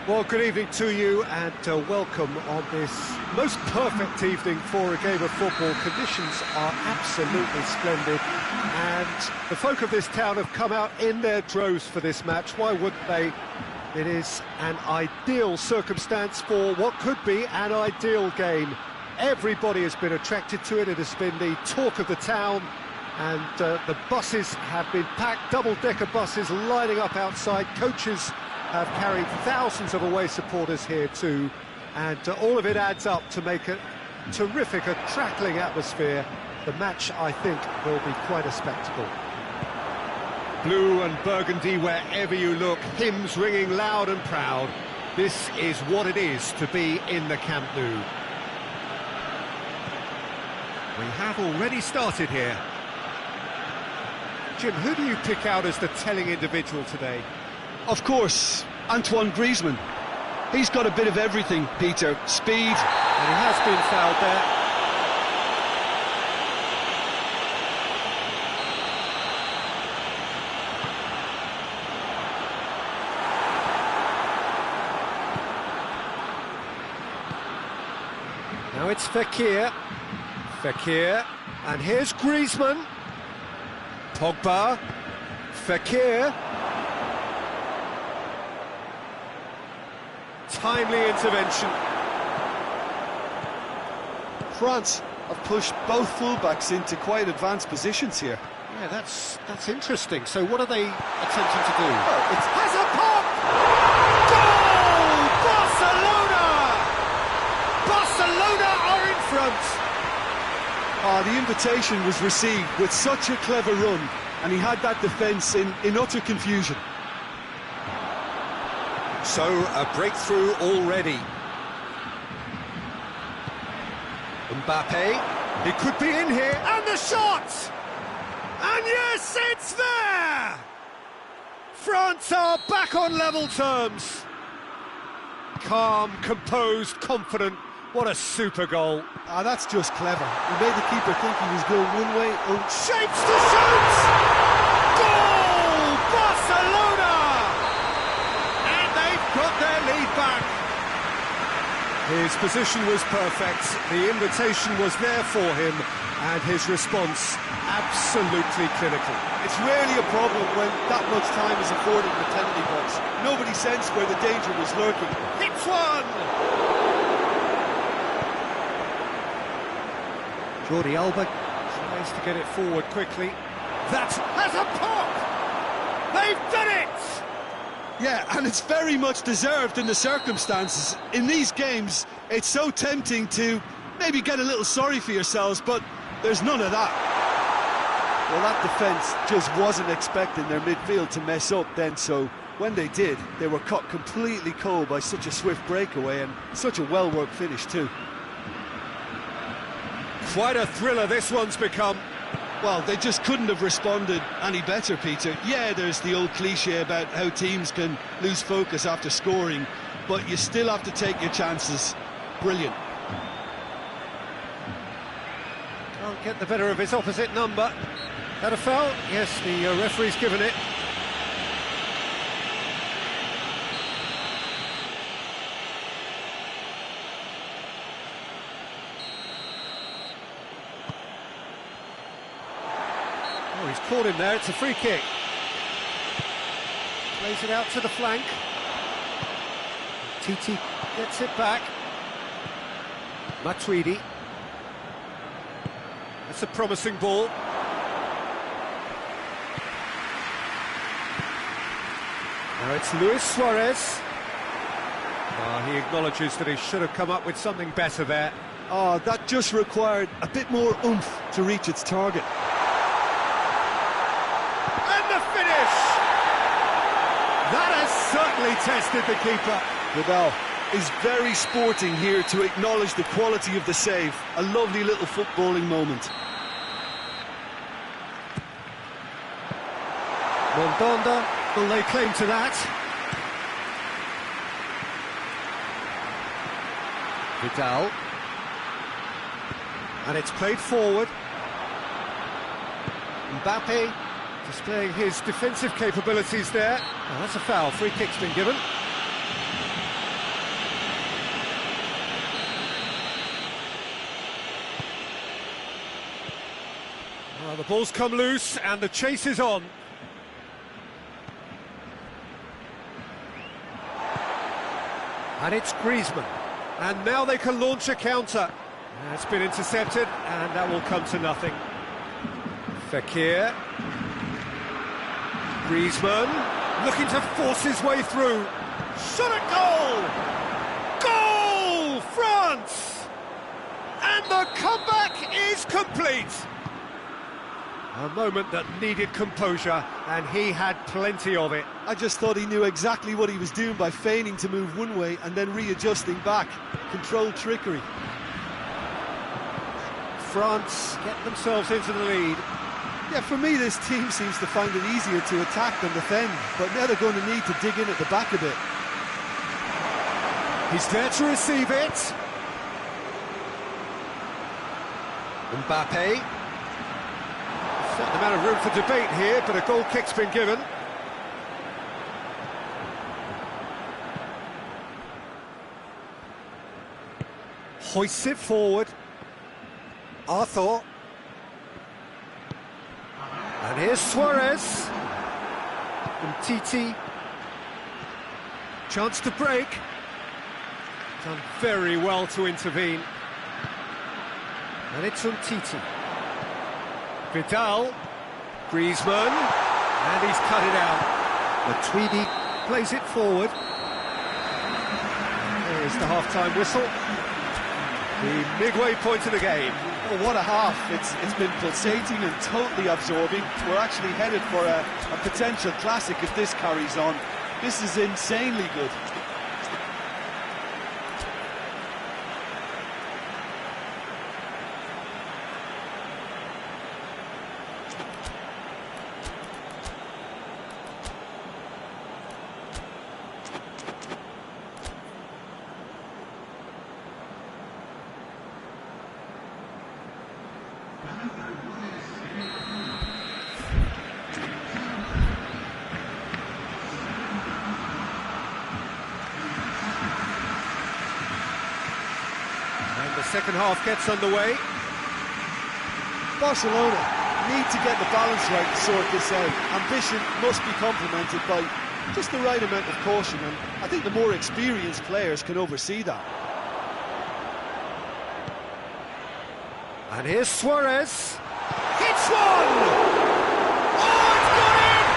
Well, good evening to you and welcome on this most perfect evening for a game of football. Conditions are absolutely splendid and the folk of this town have come out in their droves for this match. Why wouldn't they? It is an ideal circumstance for what could be an ideal game. Everybody has been attracted to it. It has been the talk of the town, and the buses have been packed, double-decker buses lining up outside. Coaches have carried thousands of away supporters here too, and all of it adds up to make a terrific, crackling atmosphere. The match, I think, will be quite a spectacle. Blue and burgundy wherever you look, hymns ringing loud and proud. This is what it is to be in the Camp Nou. We have already started here. Jim, who do you pick out as the telling individual today? Of course, Antoine Griezmann. He's got a bit of everything, Peter. Speed. And he has been fouled there. Now it's Fekir. Fekir. And here's Griezmann. Pogba. Fekir. Timely intervention. France have pushed both fullbacks into quite advanced positions here. Yeah, that's interesting. So what are they attempting to do? Oh, it's has a pop! Goal! Barcelona! Barcelona are in front. The invitation was received with such a clever run, and he had that defence in utter confusion. So, a breakthrough already. Mbappe, he could be in here, and the shot! And yes, it's there! France are back on level terms. Calm, composed, confident. What a super goal. That's just clever. He made the keeper think he was going one way. Oh, shapes to shoot! Goal! Barcelona! Got their lead back. His position was perfect, the invitation was there for him, and his response absolutely clinical. It's rarely a problem when that much time is afforded in the penalty box. Nobody sensed where the danger was lurking. Hits one! Jordi Alba tries to get it forward quickly. That has a pop! They've done it! Yeah, and it's very much deserved in the circumstances. In these games, it's so tempting to maybe get a little sorry for yourselves, but there's none of that. Well, that defence just wasn't expecting their midfield to mess up then, so when they did, they were caught completely cold by such a swift breakaway and such a well-worked finish too. Quite a thriller this one's become. Well, they just couldn't have responded any better, Peter. Yeah, there's the old cliche about how teams can lose focus after scoring, but you still have to take your chances. Brilliant. Can't get the better of his opposite number. That a foul? Yes, the referee's given it. Oh, he's caught him there, it's a free kick. Plays it out to the flank. Titi gets it back. Matuidi. That's a promising ball. Now it's Luis Suarez. He acknowledges that he should have come up with something better there. That just required a bit more oomph to reach its target. The finish! That has certainly tested the keeper. Vidal is very sporting here to acknowledge the quality of the save. A lovely little footballing moment. Mondonda will lay claim to that. Vidal. And it's played forward. Mbappe displaying his defensive capabilities there. Oh, that's a foul. Free kick's been given. Well, the ball's come loose and the chase is on. And it's Griezmann. And now they can launch a counter. It's been intercepted and that will come to nothing. Fekir. Griezmann looking to force his way through. Shot at goal! Goal! France! And the comeback is complete. A moment that needed composure, and he had plenty of it. I just thought he knew exactly what he was doing by feigning to move one way and then readjusting back. Controlled trickery. France get themselves into the lead. Yeah, for me, this team seems to find it easier to attack than defend, but now they're going to need to dig in at the back a bit. He's there to receive it. Mbappe. Certain amount of room for debate here, but a goal kick's been given. Hoists it forward. Arthur. And here's Suarez. Titi. Chance to break. Done very well to intervene. And it's Titi. Vidal, Griezmann, and he's cut it out. Matuidi plays it forward. There's the half-time whistle. The midway point of the game. Oh, what a half. It's been pulsating and totally absorbing. We're actually headed for a potential classic if this carries on. This is insanely good. And the second half gets underway. Barcelona need to get the balance right to sort this out. Ambition must be complemented by just the right amount of caution, and I think the more experienced players can oversee that. And here's Suarez. Hits one! Oh, it's got in!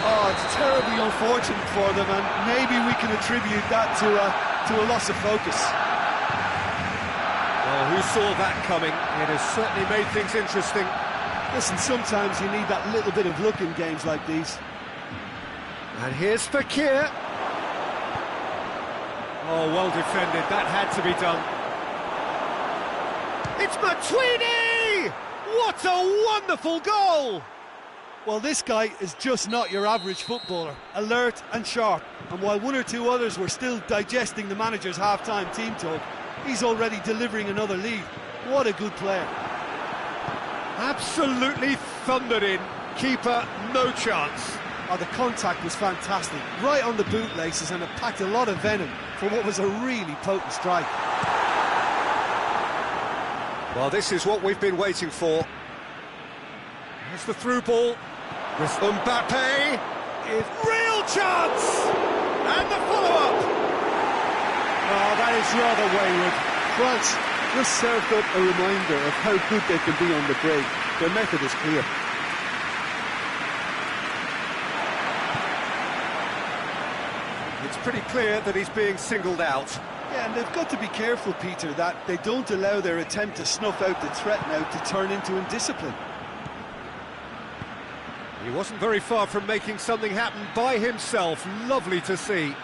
Oh, it's terribly unfortunate for them, and maybe we can attribute that to a loss of focus. Well, who saw that coming? It has certainly made things interesting. Listen, sometimes you need that little bit of luck in games like these. And here's Fekir. Oh, well defended. That had to be done. It's Matuidi! What a wonderful goal! Well, this guy is just not your average footballer. Alert and sharp. And while one or two others were still digesting the manager's half-time team talk, he's already delivering another lead. What a good player. Absolutely thundered in. Keeper, no chance. Oh, the contact was fantastic. Right on the bootlaces, and it packed a lot of venom for what was a really potent strike. Well, this is what we've been waiting for. Here's the through ball. Mbappe is real chance! And the follow-up! Oh, that is rather wayward. France just served up a reminder of how good they can be on the break. Their method is clear. It's pretty clear that he's being singled out. Yeah, and they've got to be careful, Peter, that they don't allow their attempt to snuff out the threat now to turn into indiscipline. He wasn't very far from making something happen by himself. Lovely to see.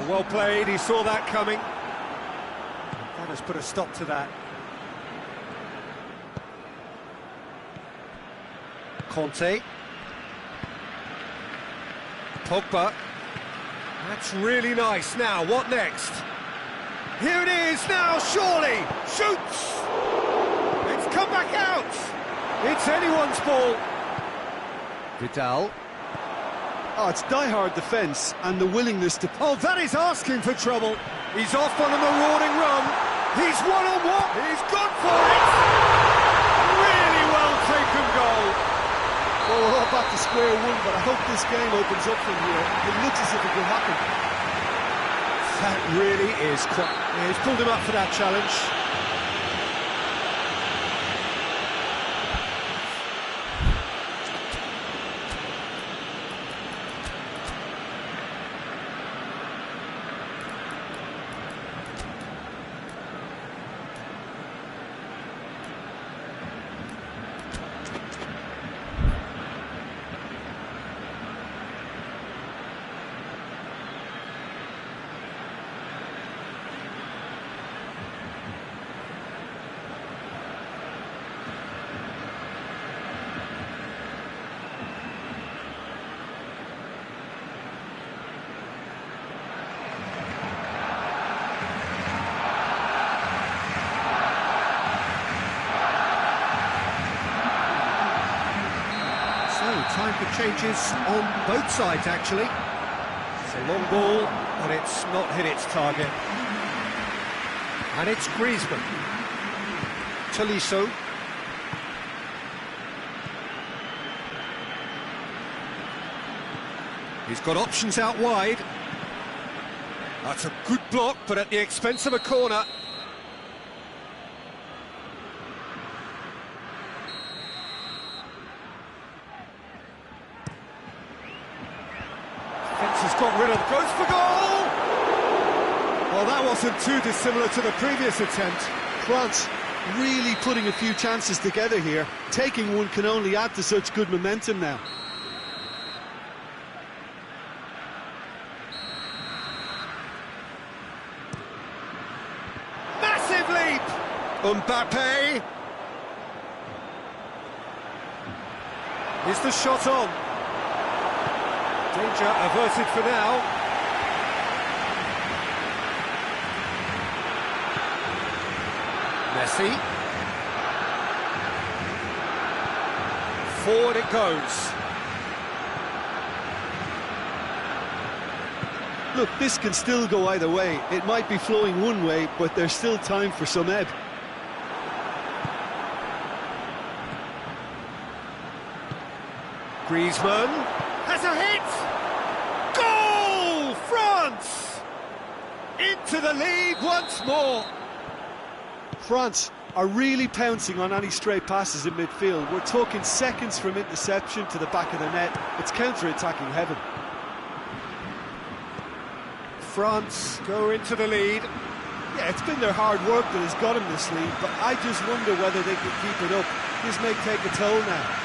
Well played, he saw that coming. That has put a stop to that. Conte. Pogba. That's really nice. Now, what next? Here it is now, surely! Shoots! It's come back out! It's anyone's ball. Vidal. Oh, it's die-hard defence and the willingness to... Oh, that is asking for trouble. He's off on a marauding run. He's one-on-one. He's gone for it. Really well taken goal. Well, we're all back to square one, but I hope this game opens up from here. It looks as if it could happen. That really is quite... Yeah, he's pulled him up for that challenge. Time for changes on both sides, actually. It's a long ball, but it's not hit its target. And it's Griezmann. Tolisso. He's got options out wide. That's a good block, but at the expense of a corner. Has got rid of, goes for goal! Well, that wasn't too dissimilar to the previous attempt. France really putting a few chances together here. Taking one can only add to such good momentum now. Massive leap! Mbappe! Is the shot on? Danger averted for now. Messi. Forward it goes. Look, this can still go either way. It might be flowing one way, but there's still time for some ebb. Griezmann has a hit! Goal! France! Into the lead once more! France are really pouncing on any stray passes in midfield. We're talking seconds from interception to the back of the net. It's counter-attacking heaven. France go into the lead. Yeah, it's been their hard work that has got them this lead, but I just wonder whether they can keep it up. This may take a toll now.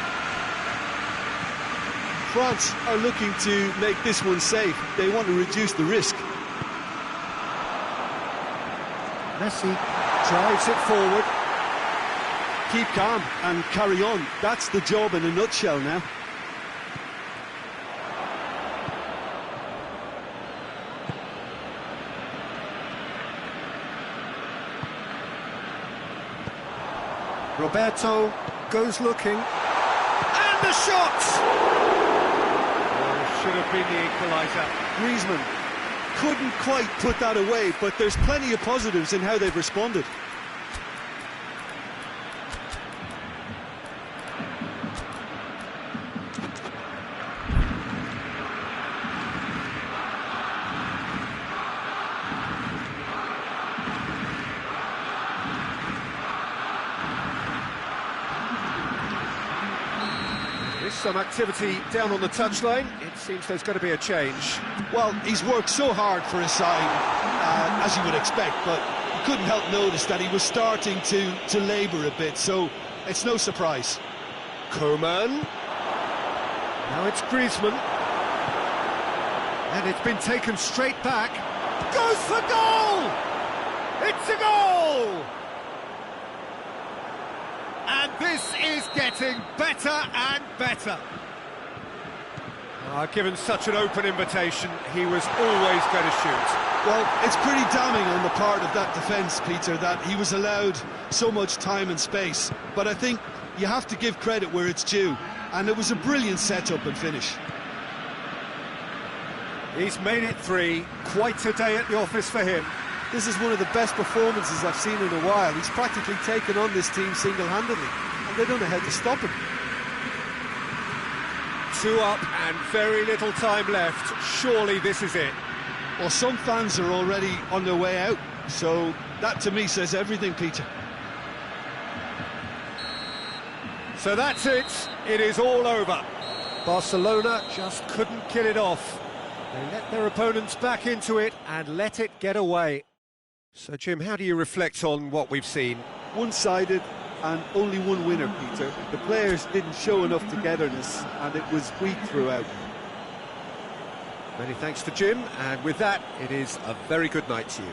France are looking to make this one safe. They want to reduce the risk. Messi drives it forward. Keep calm and carry on. That's the job in a nutshell now. Roberto goes looking. And the shot! Should have been the equaliser. Griezmann couldn't quite put that away, but there's plenty of positives in how they've responded. Some activity down on the touchline. It seems there's going to be a change. Well, he's worked so hard for his side, as you would expect, but you couldn't help notice that he was starting to labour a bit, so it's no surprise. Coman. Now it's Griezmann. And it's been taken straight back. Goes for goal! It's a goal! And this is getting better and better. Given such an open invitation, he was always going to shoot. Well, it's pretty damning on the part of that defence, Peter, that he was allowed so much time and space. But I think you have to give credit where it's due. And it was a brilliant setup and finish. He's made it 3. Quite a day at the office for him. This is one of the best performances I've seen in a while. He's practically taken on this team single-handedly, and they don't know how to stop him. 2 up and very little time left. Surely this is it. Well, some fans are already on their way out, so that to me says everything, Peter. So that's it. It is all over. Barcelona just couldn't kill it off. They let their opponents back into it and let it get away. So, Jim, how do you reflect on what we've seen? One-sided and only one winner, Peter. The players didn't show enough togetherness, and it was weak throughout. Many thanks to Jim, and with that, it is a very good night to you.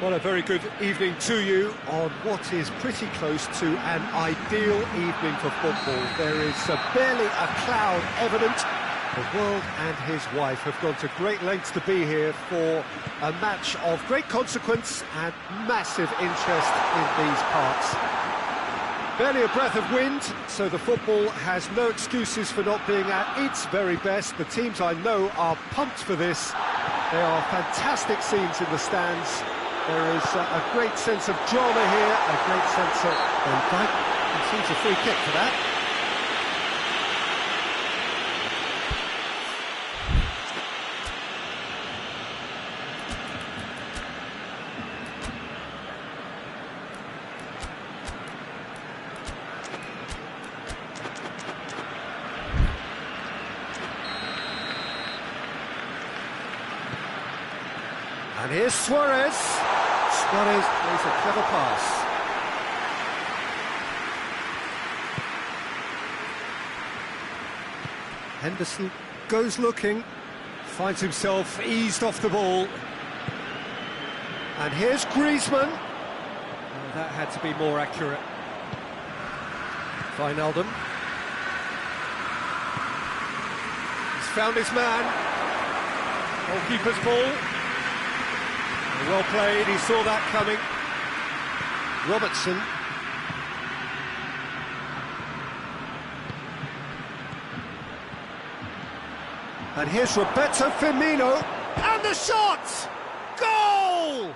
Well, a very good evening to you on what is pretty close to an ideal evening for football. There is barely a cloud evident. The world and his wife have gone to great lengths to be here for a match of great consequence and massive interest in these parts. Barely a breath of wind, so the football has no excuses for not being at its very best. The teams I know are pumped for this. There are fantastic scenes in the stands. There is a great sense of drama here, a great sense of... Van Dijk concedes a free kick for that. And here's Suarez. Suarez plays a clever pass. Henderson goes looking, finds himself eased off the ball. And here's Griezmann. Oh, that had to be more accurate. Wijnaldum. He's found his man. Goalkeeper's ball. Well played, he saw that coming. Robertson. And here's Roberto Firmino. And the shot! Goal!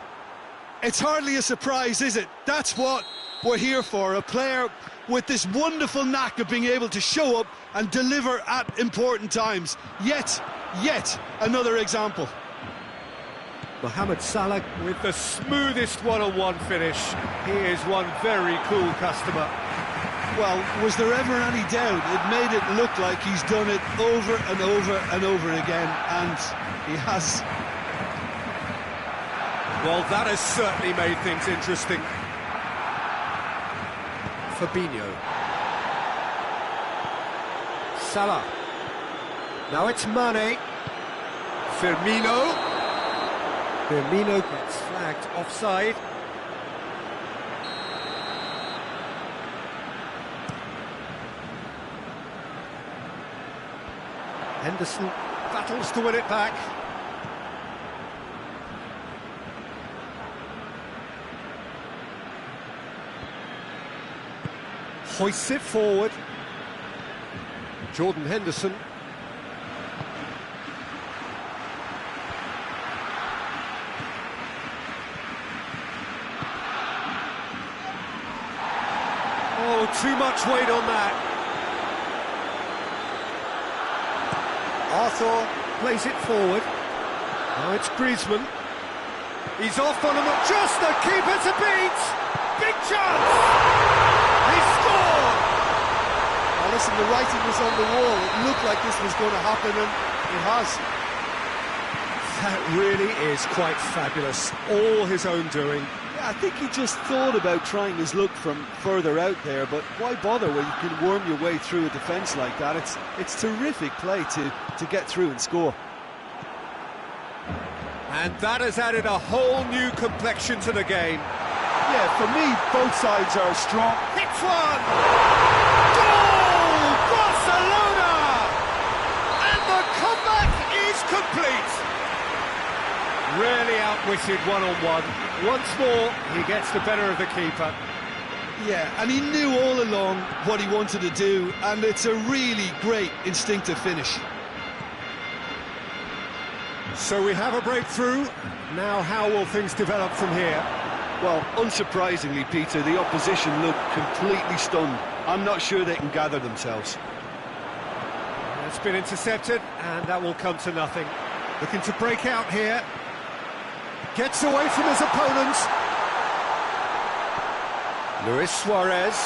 It's hardly a surprise, is it? That's what we're here for, a player with this wonderful knack of being able to show up and deliver at important times. Yet another example. Mohamed Salah with the smoothest one-on-one finish. He is one very cool customer. Well, was there ever any doubt? It made it look like he's done it over and over and over again, and he has. Well, that has certainly made things interesting. Fabinho. Salah. Now it's Mane. Firmino. Firmino gets flagged offside. Henderson battles to win it back. Hoists it forward. Jordan Henderson. Oh, too much weight on that. Arthur plays it forward. Now it's Griezmann. He's off on him, just the keeper to beat. Big chance! He scored! Now listen, the writing was on the wall. It looked like this was going to happen, and it has. That really is quite fabulous. All his own doing. Yeah, I think he just thought about trying his luck from further out there, but why bother when you can worm your way through a defence like that? It's terrific play to get through and score. And that has added a whole new complexion to the game. Yeah, for me, both sides are strong. Hits one! Goal! Barcelona! And the comeback is complete. Really outwitted one-on-one. Once more, he gets the better of the keeper. Yeah, and he knew all along what he wanted to do, and it's a really great instinctive finish. So we have a breakthrough. Now how will things develop from here? Well, unsurprisingly, Peter, the opposition look completely stunned. I'm not sure they can gather themselves. It's been intercepted, and that will come to nothing. Looking to break out here. Gets away from his opponents. Luis Suarez.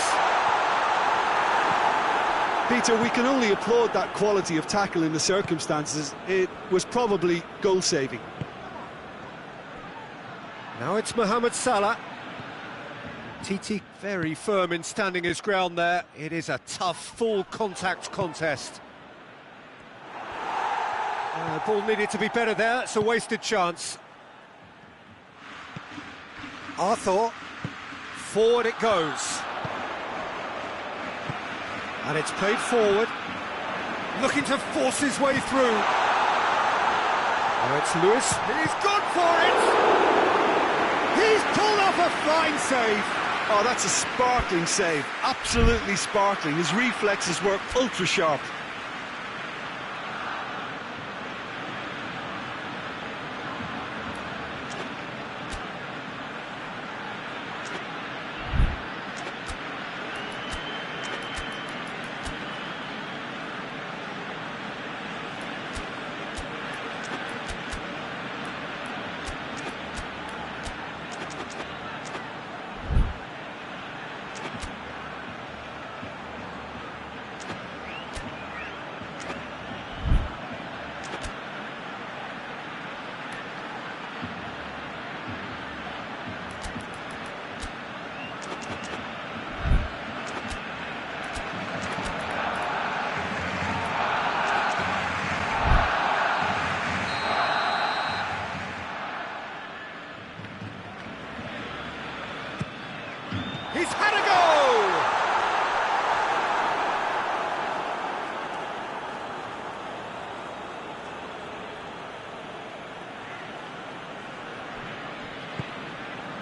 Peter, we can only applaud that quality of tackle in the circumstances. It was probably goal-saving. Now it's Mohamed Salah. Titi very firm in standing his ground there. It is a tough, full-contact contest. Ball needed to be better there. It's a wasted chance. Arthur. Forward it goes. And it's played forward. Looking to force his way through. Now it's Lewis. He's gone for it! He's pulled off a fine save. Oh, that's a sparkling save. Absolutely sparkling. His reflexes were ultra-sharp.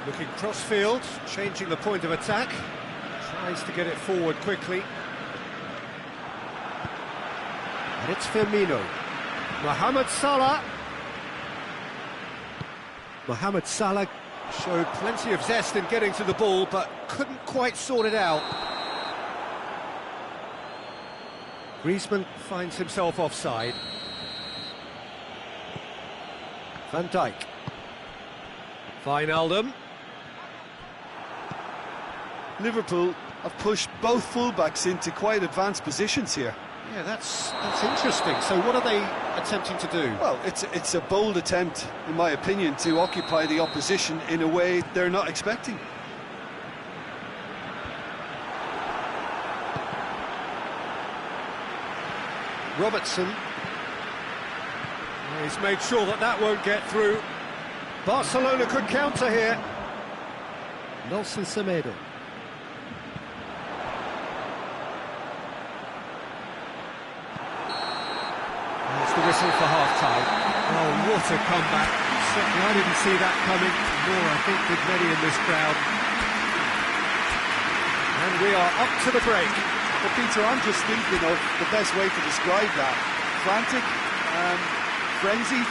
Looking cross-field, changing the point of attack. Tries to get it forward quickly. And it's Firmino. Mohamed Salah. Mohamed Salah showed plenty of zest in getting to the ball, but couldn't quite sort it out. Griezmann finds himself offside. Van Dijk. Wijnaldum. Liverpool have pushed both fullbacks into quite advanced positions here. Yeah, that's interesting. So what are they attempting to do? Well, it's a bold attempt, in my opinion, to occupy the opposition in a way they're not expecting. Robertson. He's made sure that that won't get through. Barcelona could counter here. Nelson Semedo. It's the whistle for half-time. Oh, what a comeback. Certainly I didn't see that coming, nor I think did many in this crowd. And we are up to the break. But Peter, I'm just thinking of the best way to describe that. Frantic, frenzied.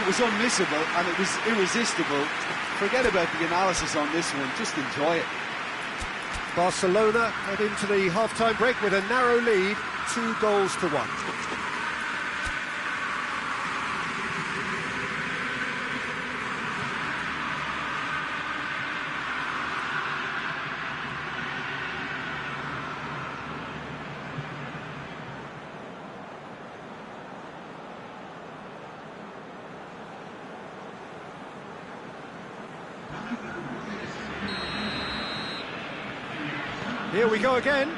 It was unmissable and it was irresistible. Forget about the analysis on this one, just enjoy it. Barcelona head into the half-time break with a narrow lead, 2-1. Here we go again.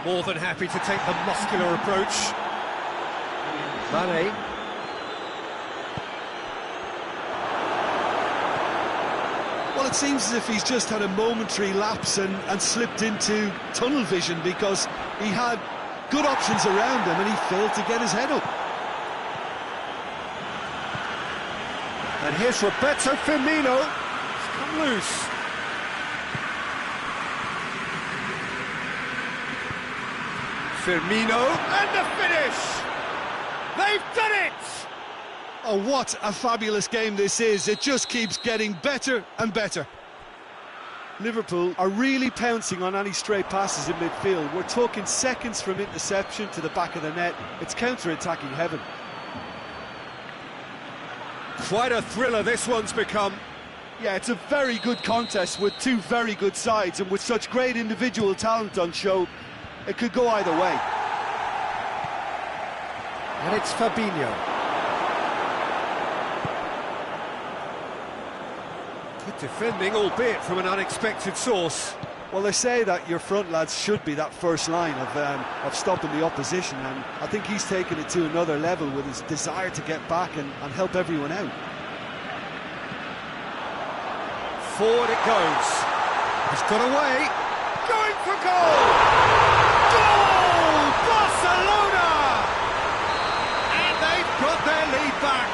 More than happy to take the muscular approach. Mane. Well, it seems as if he's just had a momentary lapse and slipped into tunnel vision, because he had good options around him and he failed to get his head up. And here's Roberto Firmino. It's come loose. Firmino, and the finish! They've done it! Oh, what a fabulous game this is. It just keeps getting better and better. Liverpool are really pouncing on any stray passes in midfield. We're talking seconds from interception to the back of the net. It's counter-attacking heaven. Quite a thriller this one's become. Yeah, it's a very good contest with two very good sides, and with such great individual talent on show, it could go either way. And it's Fabinho. Good defending, albeit from an unexpected source. Well, they say that your front lads should be that first line of stopping the opposition, and I think he's taken it to another level with his desire to get back and help everyone out. Forward it goes. He's got away. Going for goal! Goal! Barcelona! And they've got their lead back.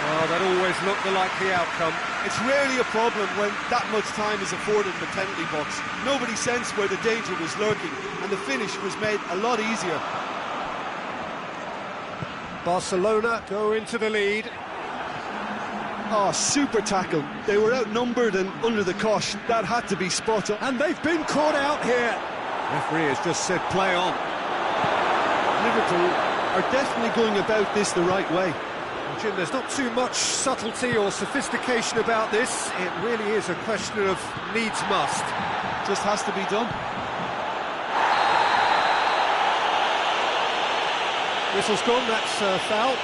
Oh, that always looked the likely outcome. It's rarely a problem when that much time is afforded in the penalty box. Nobody sensed where the danger was lurking, and the finish was made a lot easier. Barcelona go into the lead. Oh, super tackle. They were outnumbered and under the cosh. That had to be spot on. And they've been caught out here. Referee has just said play on. Liverpool are definitely going about this the right way. Well, Jim, there's not too much subtlety or sophistication about this. It really is a question of needs must. Just has to be done. Whistle's gone, that's a foul.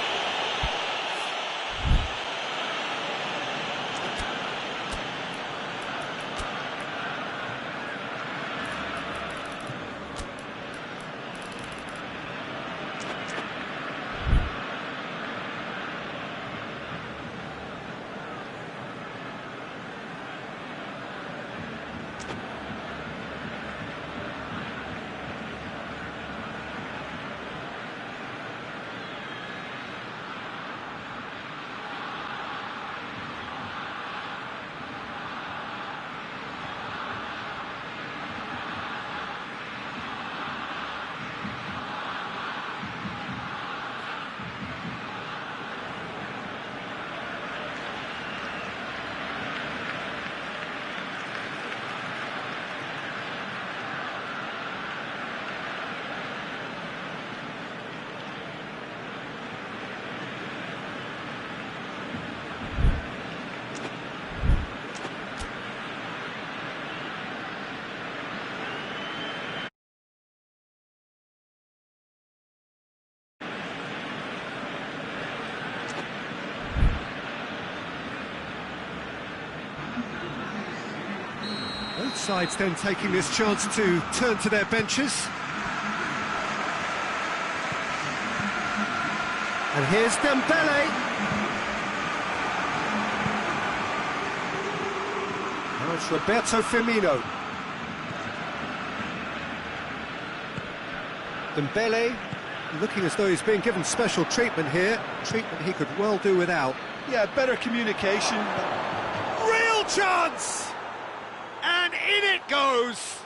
sides then taking this chance to turn to their benches. And here's Dembele. Now it's Roberto Firmino. Dembele looking as though he's being given special treatment here. Treatment he could well do without. Yeah, better communication. Real chance! And in it goes!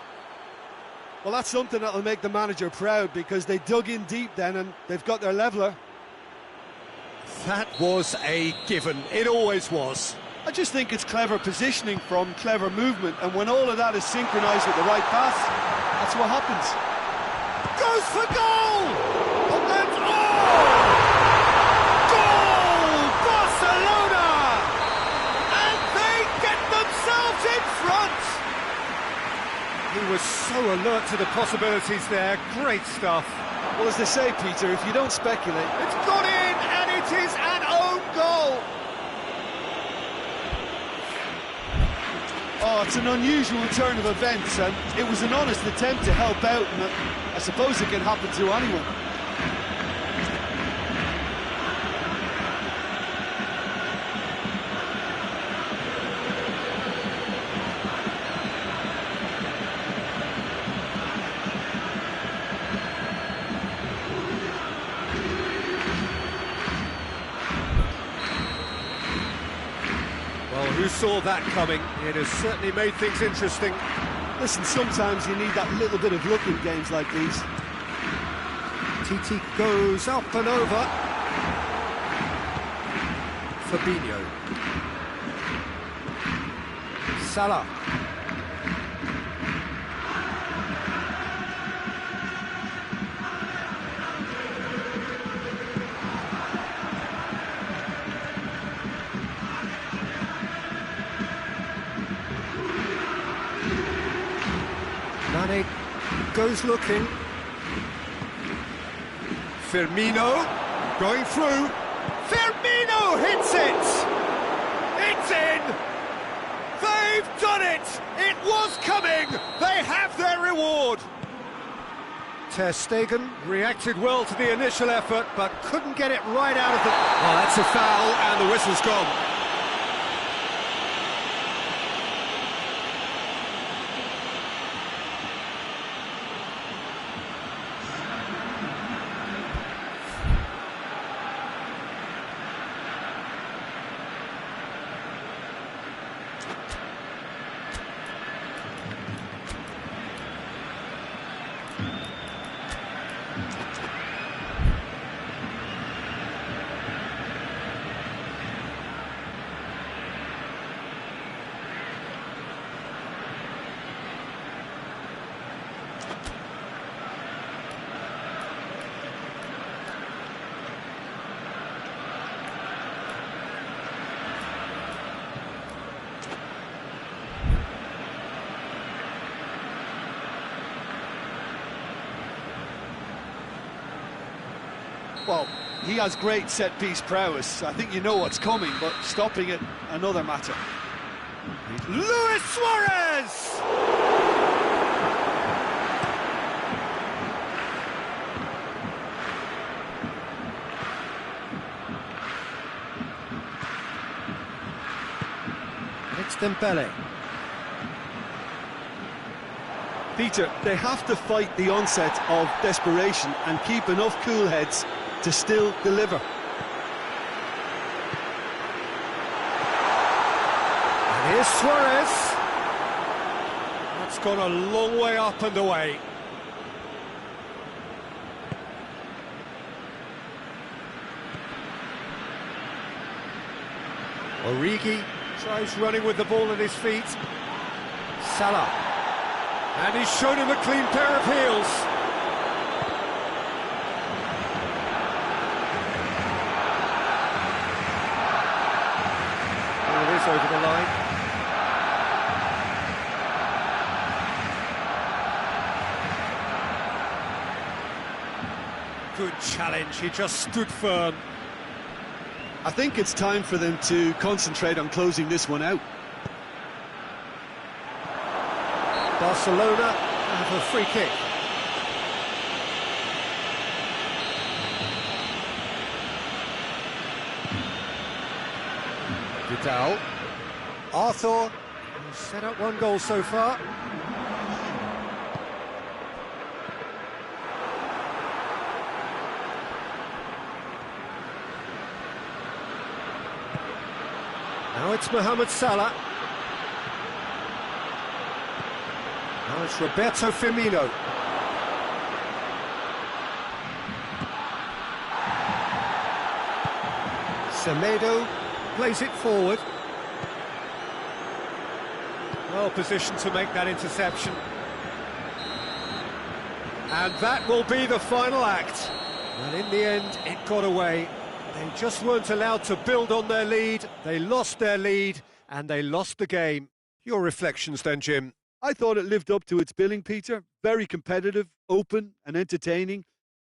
Well, that's something that'll make the manager proud, because they dug in deep then and they've got their leveller. That was a given. It always was. I just think it's clever positioning from clever movement, and when all of that is synchronised with the right pass, that's what happens. Goes for goal! And goal! Barcelona! And they get themselves in front! He was so alert to the possibilities there. Great stuff. Well, as they say, Peter, if you don't speculate... It's gone in, and it is an own goal! Oh, it's an unusual turn of events, and it was an honest attempt to help out, and I suppose it can happen to anyone. Who saw that coming? It has certainly made things interesting. Listen, sometimes you need that little bit of luck in games like these. TT goes up and over. Fabinho. Salah. Mane goes looking. Firmino going through. Firmino hits it! It's in! They've done it! It was coming! They have their reward! Ter Stegen reacted well to the initial effort, but couldn't get it right out of the... Oh, that's a foul, and the whistle's gone. Well, he has great set-piece prowess. I think you know what's coming, but stopping it, another matter. Luis Suarez! It's Dembele. Peter, they have to fight the onset of desperation and keep enough cool heads to still deliver. And here's Suarez. That's gone a long way up and away. Origi tries running with the ball at his feet. Salah. And he's shown him a clean pair of heels. Oh, it is over the line. Good challenge, he just stood firm. I think it's time for them to concentrate on closing this one out. Barcelona have a free kick. Vidal. Arthur has set up one goal so far. Now it's Mohamed Salah. Now it's Roberto Firmino. Semedo plays it forward. Well positioned to make that interception. And that will be the final act. And in the end, it got away. They just weren't allowed to build on their lead. They lost their lead, and they lost the game. Your reflections then, Jim? I thought it lived up to its billing, Peter. Very competitive, open and entertaining,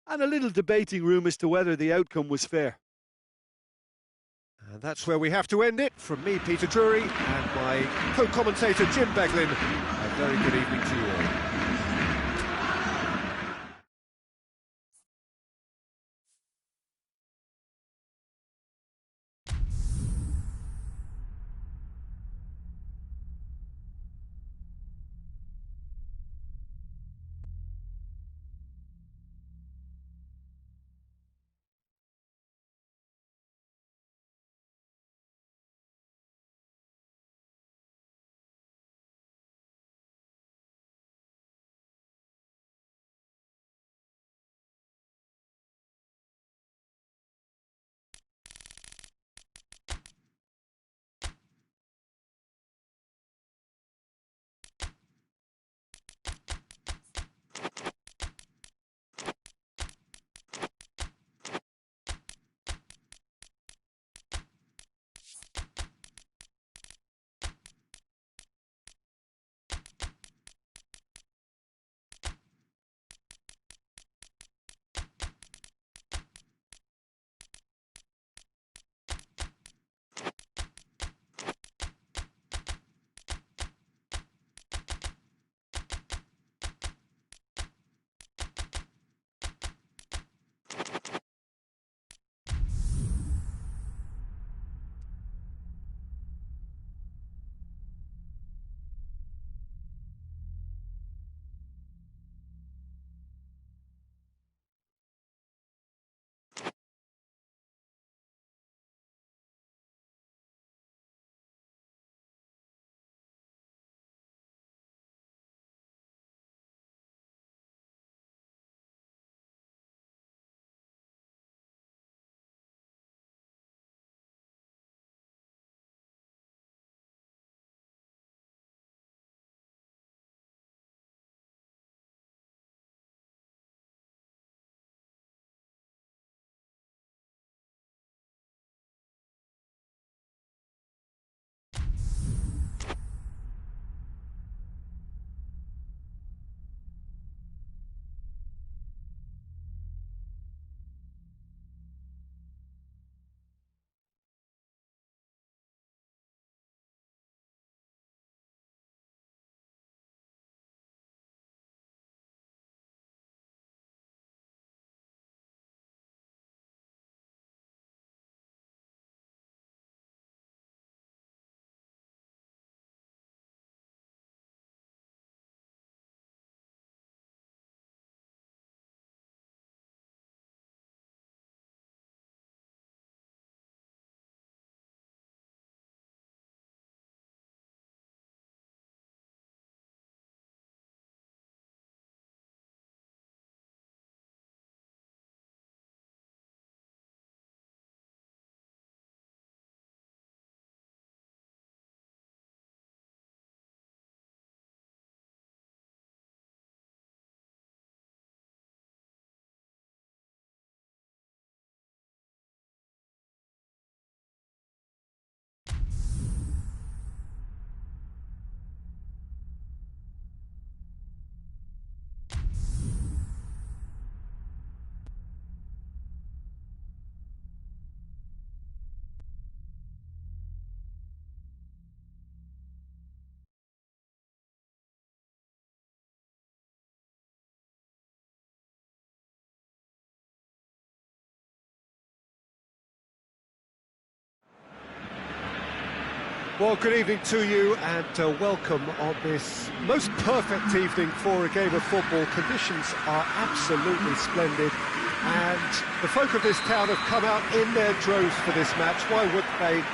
and a little debating room as to whether the outcome was fair. And that's where we have to end it. From me, Peter Drury, and my co-commentator, Jim Beglin. A very good evening to you all. Well, good evening to you and welcome on this most perfect evening for a game of football. Conditions are absolutely splendid and the folk of this town have come out in their droves for this match. Why wouldn't they?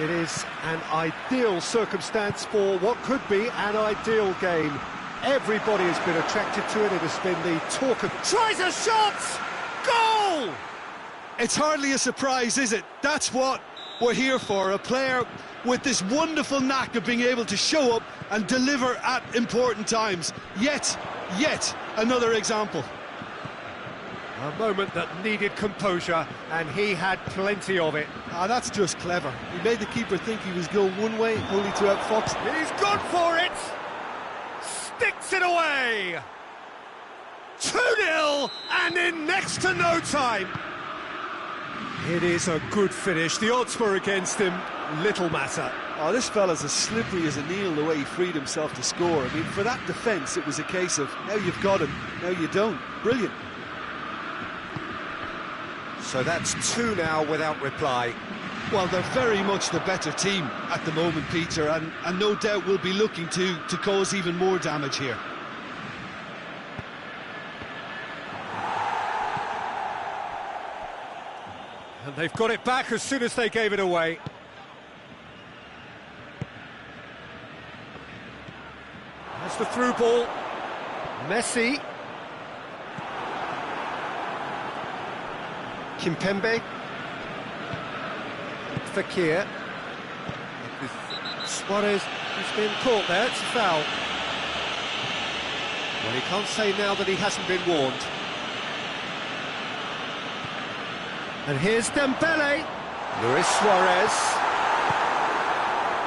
It is an ideal circumstance for what could be an ideal game. Everybody has been attracted to it. It has been the talk of... Tries a shot! Goal! It's hardly a surprise, is it? That's what we're here for, a player with this wonderful knack of being able to show up and deliver at important times. Yet another example. A moment that needed composure, and he had plenty of it. That's just clever. He made the keeper think he was going one way, only to outfox. He's gone for it! Sticks it away! 2-0, and in next to no time. It is a good finish. The odds were against him. Little matter. Oh, this fella's as slippery as a needle the way he freed himself to score. I mean, for that defence, it was a case of, now you've got him, now you don't. Brilliant. So that's 2 now without reply. Well, they're very much the better team at the moment, Peter, and no doubt will be looking to cause even more damage here. And they've got it back as soon as they gave it away. That's the through ball. Messi. Kimpembe. Fekir. Suarez has been caught there, it's a foul. Well, he can't say now that he hasn't been warned. And here's Dembele. Luis Suarez.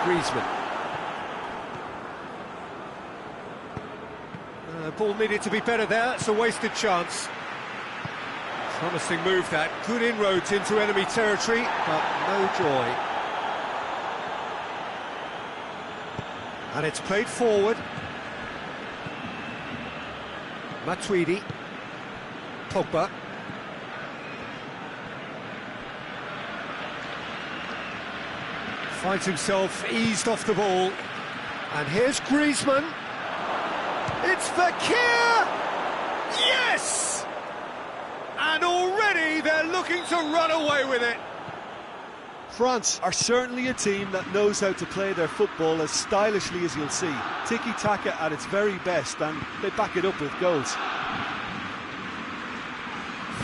Griezmann. Ball needed to be better there, it's a wasted chance. Promising move that, good inroads into enemy territory, but no joy. And it's played forward. Matuidi. Pogba. Finds himself eased off the ball. And here's Griezmann. It's Fekir! Yes! And already they're looking to run away with it. France are certainly a team that knows how to play their football as stylishly as you'll see. Tiki-taka at its very best, and they back it up with goals.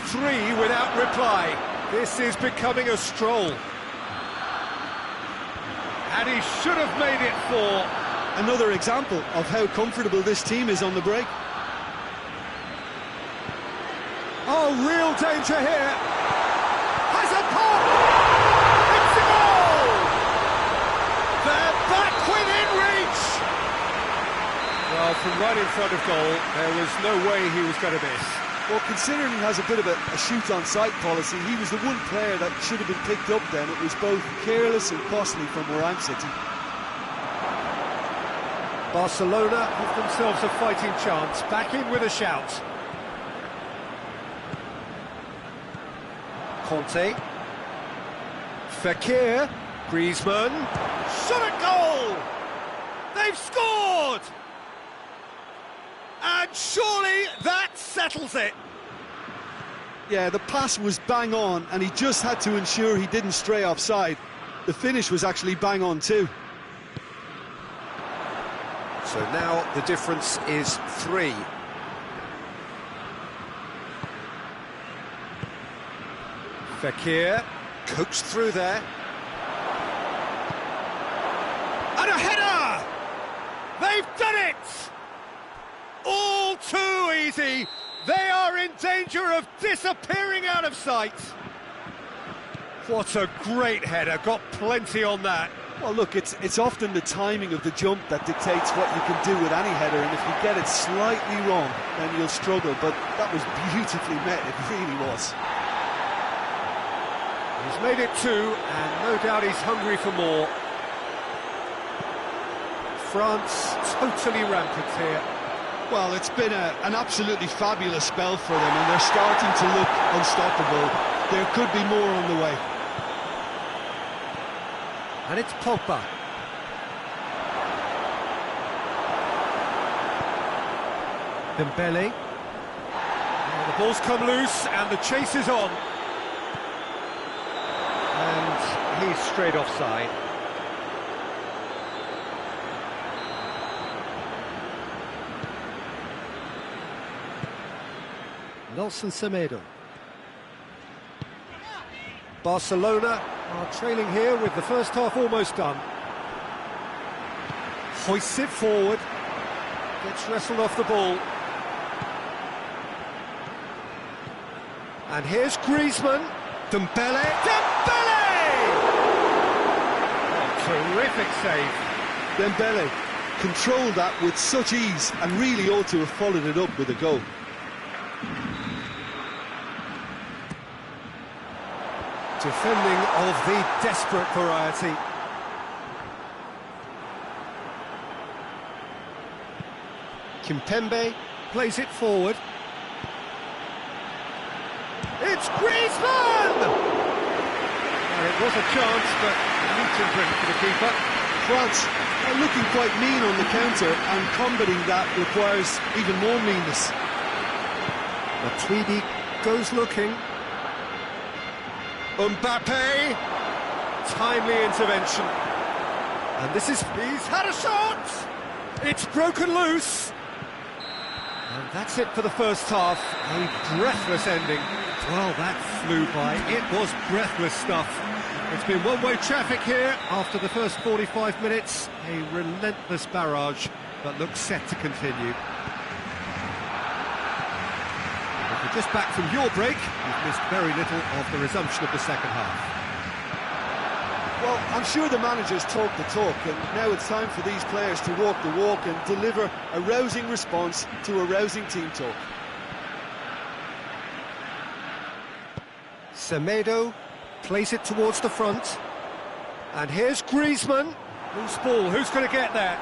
3 without reply. This is becoming a stroll. And he should have made it 4. Another example of how comfortable this team is on the break. Oh, real danger here. Has a pop! It's a goal! They're back within reach! Well, from right in front of goal, there was no way he was going to miss. Well, considering he has a bit of a shoot-on-sight policy, he was the one player that should have been picked up then. It was both careless and costly from where I'm sitting. Barcelona have themselves a fighting chance, back in with a shout. Conte. Fekir. Griezmann. Shot at goal! They've scored! And surely that settles it. Yeah, the pass was bang on, and he just had to ensure he didn't stray offside. The finish was actually bang on too. So now the difference is 3. Fekir, coaxed through there. And a header! They've done it! All too easy. They are in danger of disappearing out of sight. What a great header, got plenty on that. Well, look, it's often the timing of the jump that dictates what you can do with any header, and if you get it slightly wrong, then you'll struggle, but that was beautifully met, it really was. He's made it 2, and no doubt he's hungry for more. France totally rampant here. Well, it's been an absolutely fabulous spell for them, and they're starting to look unstoppable. There could be more on the way. And it's Pogba. Dembele. The ball's come loose and the chase is on. And he's straight offside. Nelson Semedo. Barcelona are trailing here with the first half almost done. Hoists it forward. Gets wrestled off the ball. And here's Griezmann. Dembele. Dembele! Oh, terrific save. Dembele controlled that with such ease and really ought to have followed it up with a goal. Defending of the desperate variety. Kimpembe plays it forward. It's Griezmann! Well, it was a chance, but neat imprint for the keeper. France are looking quite mean on the counter, and combating that requires even more meanness. Matuidi goes looking. Mbappe, timely intervention. And he's had a shot! It's broken loose. And that's it for the first half. A breathless ending. Well, that flew by. It was breathless stuff. It's been one-way traffic here after the first 45 minutes. A relentless barrage that looks set to continue. If you're just back from your break, you've missed very little of the resumption of the second half. Well, I'm sure the managers talk the talk, and now it's time for these players to walk the walk and deliver a rousing response to a rousing team talk. Semedo plays it towards the front. And here's Griezmann. Loose ball, who's going to get there?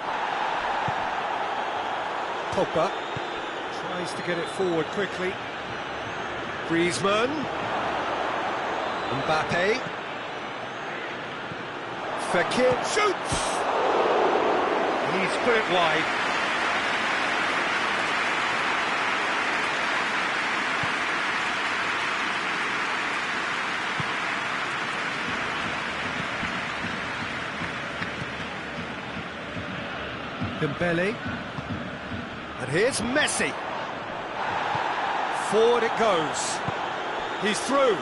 Pogba tries to get it forward quickly. Griezmann. Mbappe. Fekir shoots! He's put it wide. Dembele. And here's Messi. Forward it goes. He's through.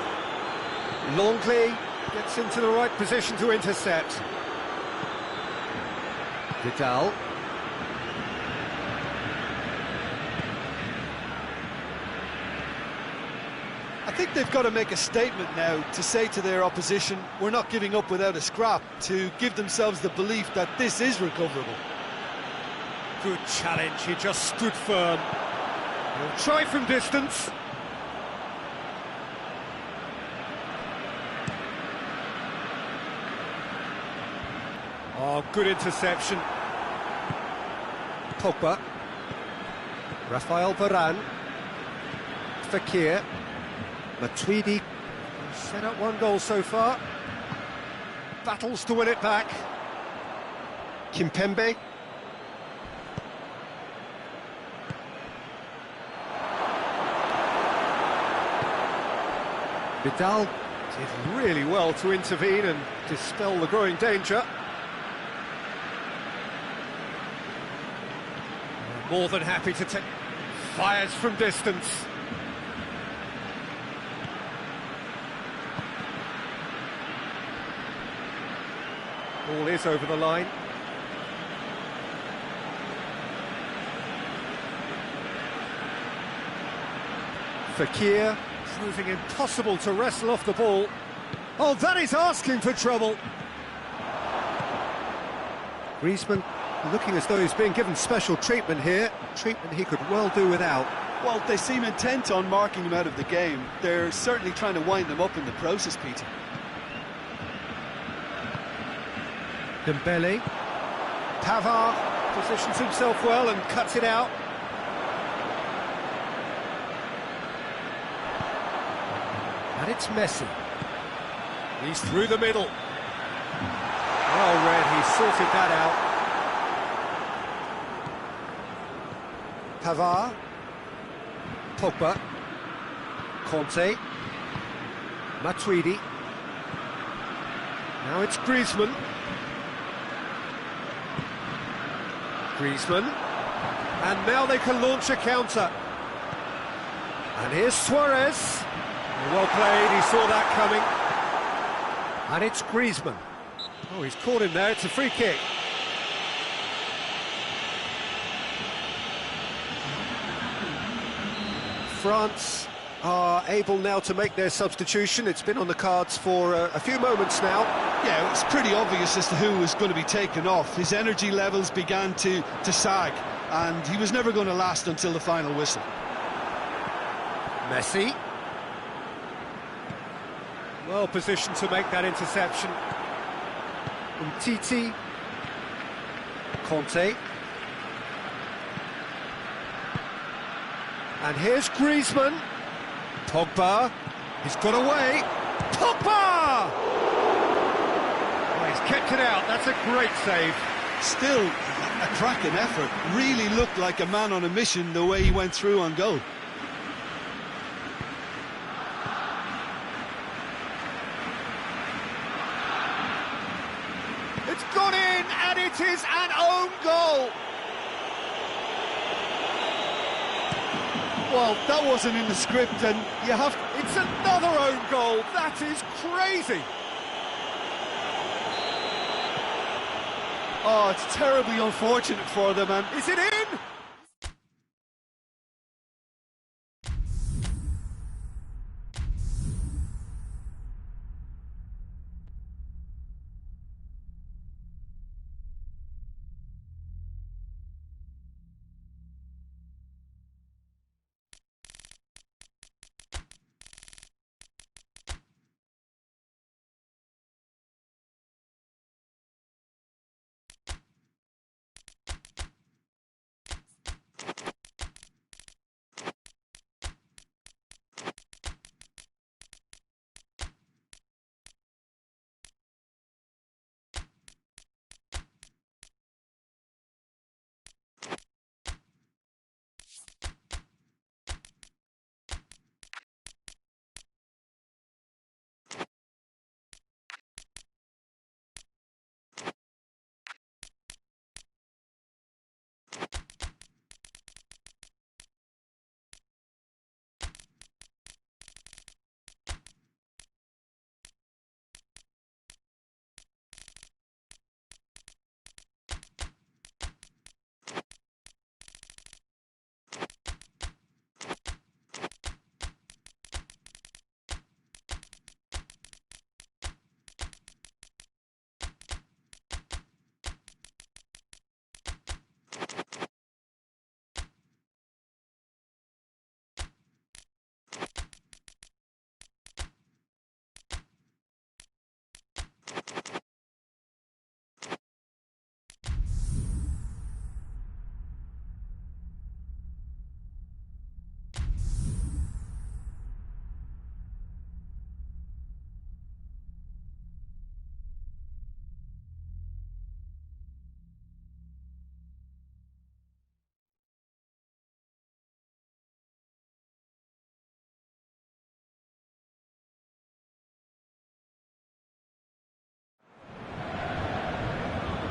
Longley gets into the right position to intercept. Vidal. I think they've got to make a statement now to say to their opposition, we're not giving up without a scrap, to give themselves the belief that this is recoverable. Good challenge, he just stood firm. He'll try from distance. Oh, good interception. Pogba. Rafael Varane. Fekir. Matuidi. Set up one goal so far. Battles to win it back. Kimpembe. Vidal did really well to intervene and dispel the growing danger. More than happy to take... Fires from distance. Ball is over the line. Fekir, proving impossible to wrestle off the ball. Oh, that is asking for trouble. Griezmann looking as though he's being given special treatment here. Treatment he could well do without. Well, they seem intent on marking him out of the game. They're certainly trying to wind him up in the process, Peter. Dembele. Pavard positions himself well and cuts it out. And it's Messi. He's through the middle. Well read, he sorted that out. Pavard. Pogba. Conte. Matuidi. Now it's Griezmann. Griezmann. And now they can launch a counter. And here's Suarez. Well played, he saw that coming. And it's Griezmann. Oh, he's caught him there, it's a free kick. France are able now to make their substitution. It's been on the cards for a few moments now. Yeah, it's pretty obvious as to who was going to be taken off. His energy levels began to sag, and he was never going to last until the final whistle. Messi. Well positioned to make that interception. Umtiti. Conte. And here's Griezmann. Pogba. He's got away. Pogba! Oh, he's kept it out. That's a great save. Still a cracking effort. Really looked like a man on a mission the way he went through on goal. It's gone in, and it is an own goal. Well, that wasn't in the script, and you have... It's another own goal. That is crazy. Oh, it's terribly unfortunate for them, and... Is it in?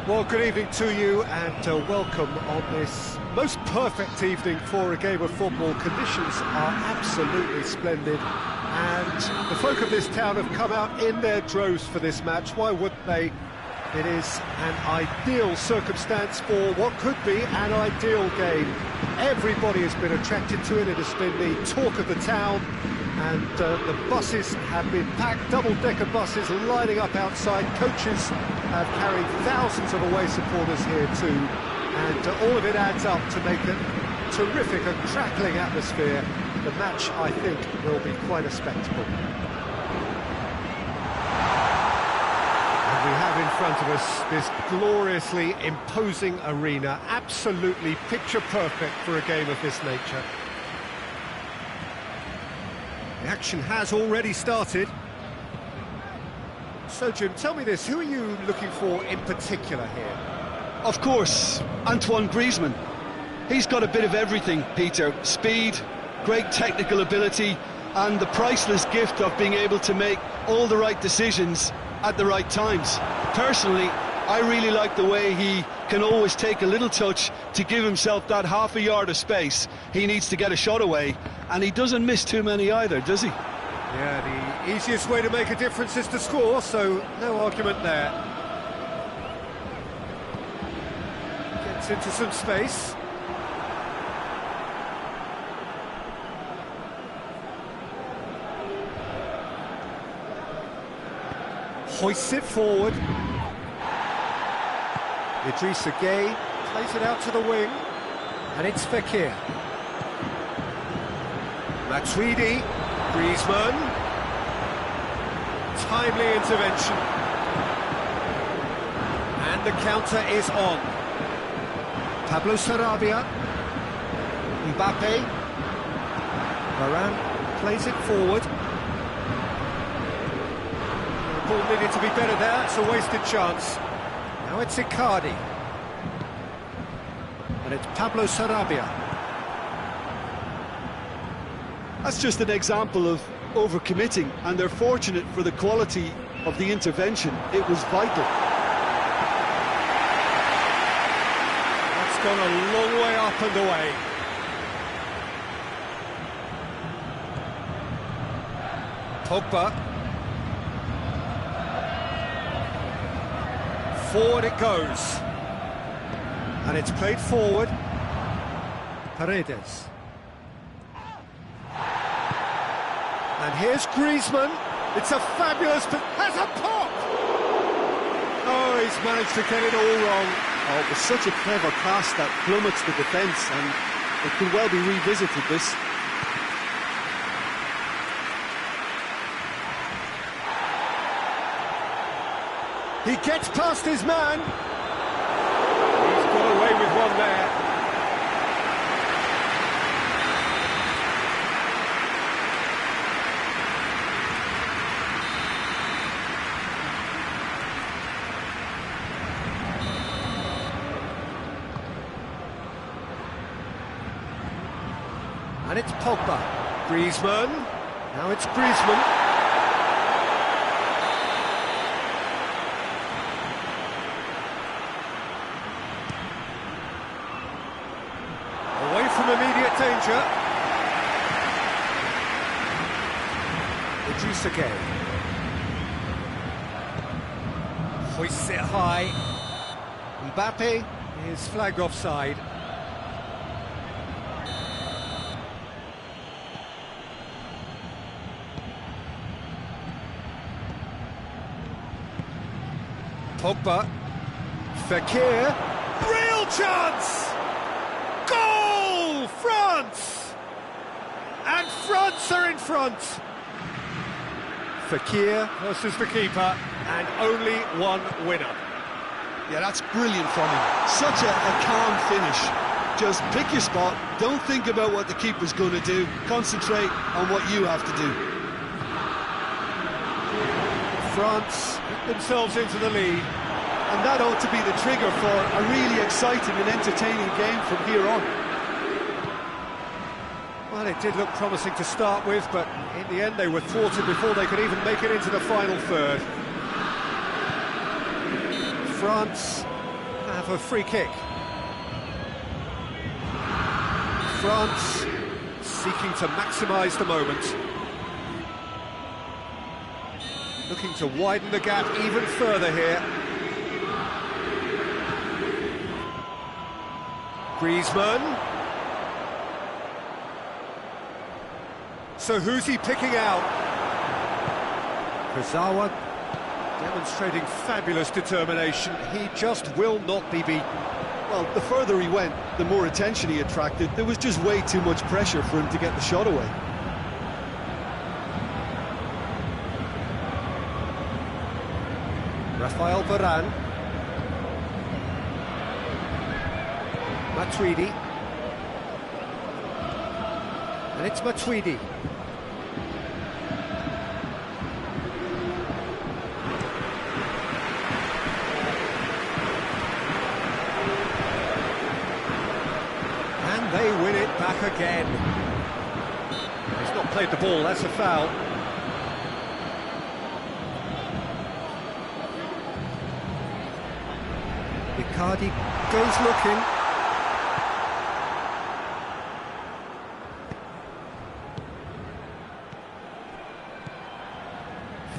Well, good evening to you, and welcome on this most perfect evening for a game of football. Conditions are absolutely splendid, and the folk of this town have come out in their droves for this match. Why wouldn't they? It is an ideal circumstance for what could be an ideal game. Everybody has been attracted to it. It has been the talk of the town, and the buses have been packed, double-decker buses lining up outside. Coaches have carried thousands of away supporters here too, and all of it adds up to make a terrific and crackling atmosphere. The match, I think, will be quite a spectacle. We have in front of us this gloriously imposing arena, absolutely picture perfect for a game of this nature. The action has already started. So, Jim, tell me this, who are you looking for in particular here? Of course, Antoine Griezmann. He's got a bit of everything, Peter. Speed, great technical ability, and the priceless gift of being able to make all the right decisions at the right times. Personally, I really like the way he can always take a little touch to give himself that half a yard of space he needs to get a shot away, and he doesn't miss too many either, does he? Yeah, the easiest way to make a difference is to score, so no argument there. Gets into some space. Hoists it forward. Idrissa Gueye plays it out to the wing, and it's Fekir. Matuidi, Griezmann. Timely intervention. And the counter is on. Pablo Sarabia. Mbappe. Varane plays it forward. The ball needed to be better there, it's a wasted chance. Now it's Icardi. And it's Pablo Sarabia. That's just an example of overcommitting, and they're fortunate for the quality of the intervention. It was vital. That's gone a long way up and away. Pogba. Forward it goes. And it's played forward. Paredes. And here's Griezmann. It's a fabulous... has a pop! Oh, he's managed to get it all wrong. Oh, it was such a clever pass that plummets the defence, and it could well be revisited, this. He gets past his man. He's got away with one there. And it's Pogba. Griezmann. Now it's Griezmann. Away from immediate danger. Idrissa Gueye. Hoists it high. Mbappe is flagged offside. Pogba, Fekir, real chance! Goal! France! And France are in front! Fekir versus the keeper, and only one winner. Yeah, that's brilliant from him. Such a calm finish. Just pick your spot, don't think about what the keeper's going to do, concentrate on what you have to do. France put themselves into the lead. And that ought to be the trigger for a really exciting and entertaining game from here on. Well, it did look promising to start with, but in the end they were thwarted before they could even make it into the final third. France have a free kick. France seeking to maximise the moment. Looking to widen the gap even further here. Griezmann. So who's he picking out? Kurzawa demonstrating fabulous determination. He just will not be beaten. Well, the further he went, the more attention he attracted. There was just way too much pressure for him to get the shot away. Rafael Varane. Matuidi. And it's Matuidi. And they win it back again. not played the ball, that's a foul. Icardi goes looking.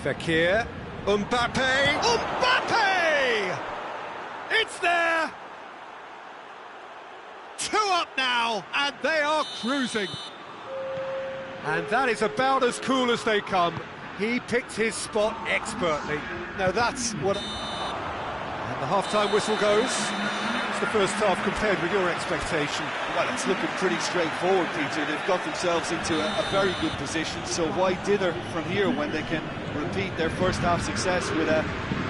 Fekir. Mbappe! Mbappe! It's there! 2 up now, and they are cruising. And that is about as cool as they come. He picked his spot expertly. Now that's what... And the half-time whistle goes. It's the first half compared with your expectation. Well, it's looking pretty straightforward, Peter. They've got themselves into a very good position, so why dither from here when they can repeat their first half success with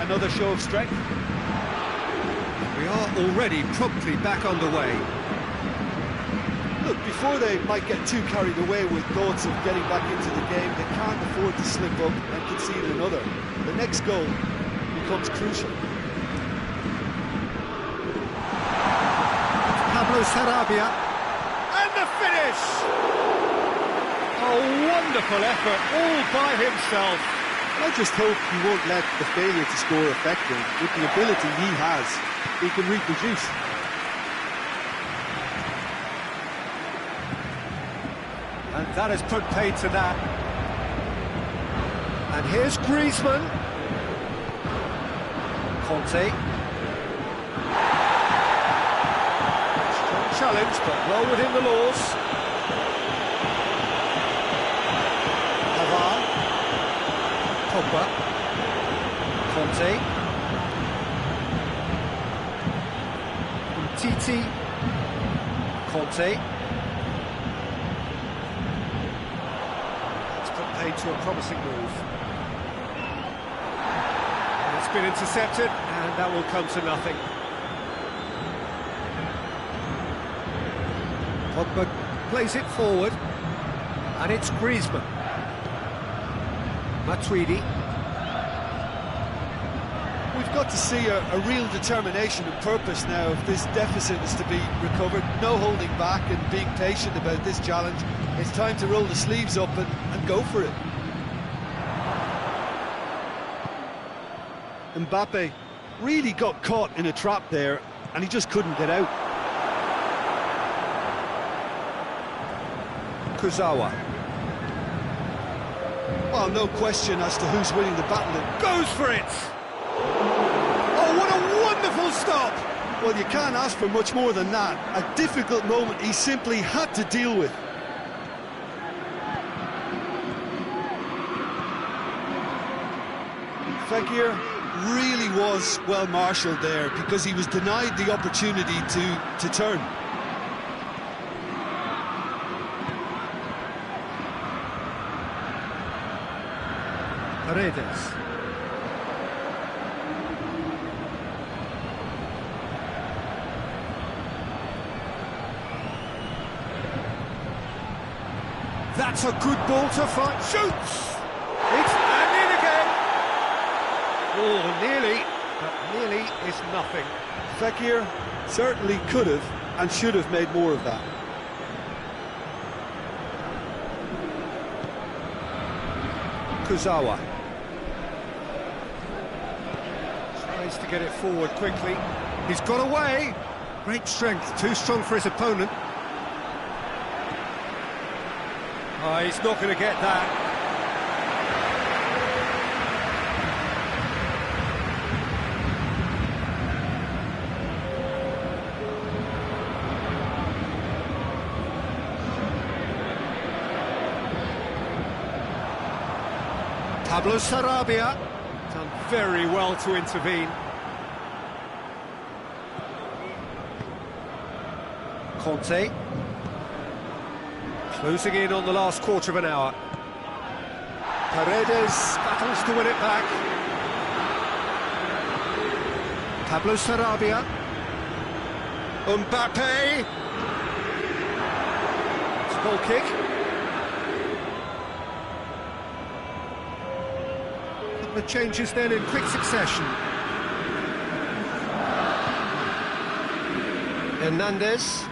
another show of strength? We are already promptly back underway. Look, before they might get too carried away with thoughts of getting back into the game, they can't afford to slip up and concede another. The next goal becomes crucial. Pablo Sarabia. And the finish! A wonderful effort, all by himself. I just hope he won't let the failure to score affect him. With the ability he has, he can reproduce. And that has put paid to that. And here's Griezmann. Conte. Strong challenge, but well within the laws. Pavard. Pogba. Conte. Titi. Conte. To a promising move. And it's been intercepted, and that will come to nothing. Pogba plays it forward, and it's Griezmann. Matuidi. We've got to see a real determination and purpose now if this deficit is to be recovered. No holding back and being patient about this challenge. It's time to roll the sleeves up and go for it. Mbappe really got caught in a trap there, and he just couldn't get out. Kurzawa. Well, no question as to who's winning the battle. It Goes for it! Oh, what a wonderful stop! Well, you can't ask for much more than that. A difficult moment he simply had to deal with. Fekir really was well marshalled there because he was denied the opportunity to turn. Paredes. That's a good ball to find. Shoots! It's and in again! Oh, nearly, but nearly is nothing. Fekir certainly could have and should have made more of that. Kurzawa. Tries to get it forward quickly. He's got away. Great strength, too strong for his opponent. Oh, he's not going to get that. Pablo Sarabia done very well to intervene. Conte closing in on the last quarter of an hour. Paredes battles to win it back. Pablo Sarabia. Mbappe. It's a goal kick. The changes then in quick succession. Hernandez.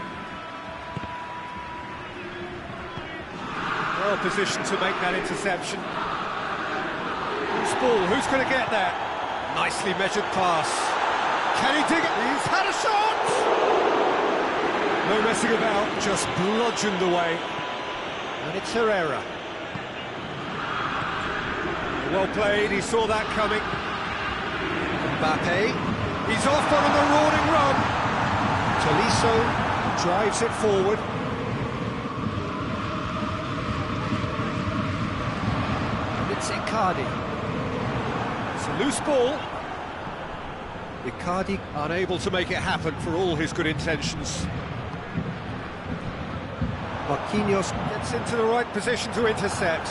Well positioned to make that interception. Loose ball, who's going to get that? Nicely measured pass. Can he dig it? He's had a shot! No messing about, just bludgeoned away. And it's Herrera. Well played, he saw that coming. Mbappe, he's off on a marauding run. Tolisso drives it forward. And it's Icardi. It's a loose ball. Icardi unable to make it happen for all his good intentions. Marquinhos gets into the right position to intercept.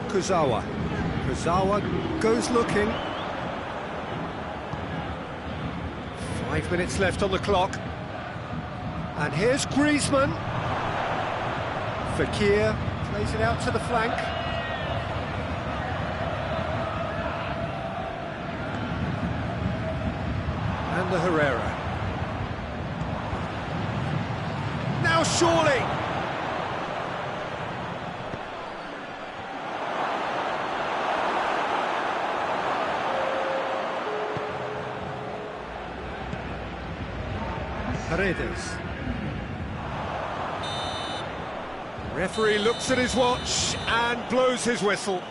Kurzawa goes looking. 5 minutes left on the clock. And here's Griezmann. Fekir plays it out to the flank. And the Herrera. Now surely! Paredes. Referee looks at his watch and blows his whistle.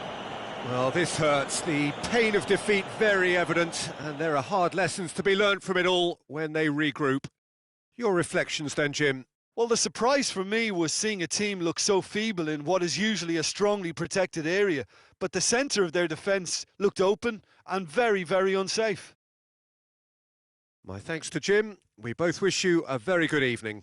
Well, this hurts. The pain of defeat very evident, and there are hard lessons to be learned from it all when they regroup. Your reflections then, Jim? Well, the surprise for me was seeing a team look so feeble in what is usually a strongly protected area, but the centre of their defence looked open and very, very unsafe. My thanks to Jim. We both wish you a very good evening.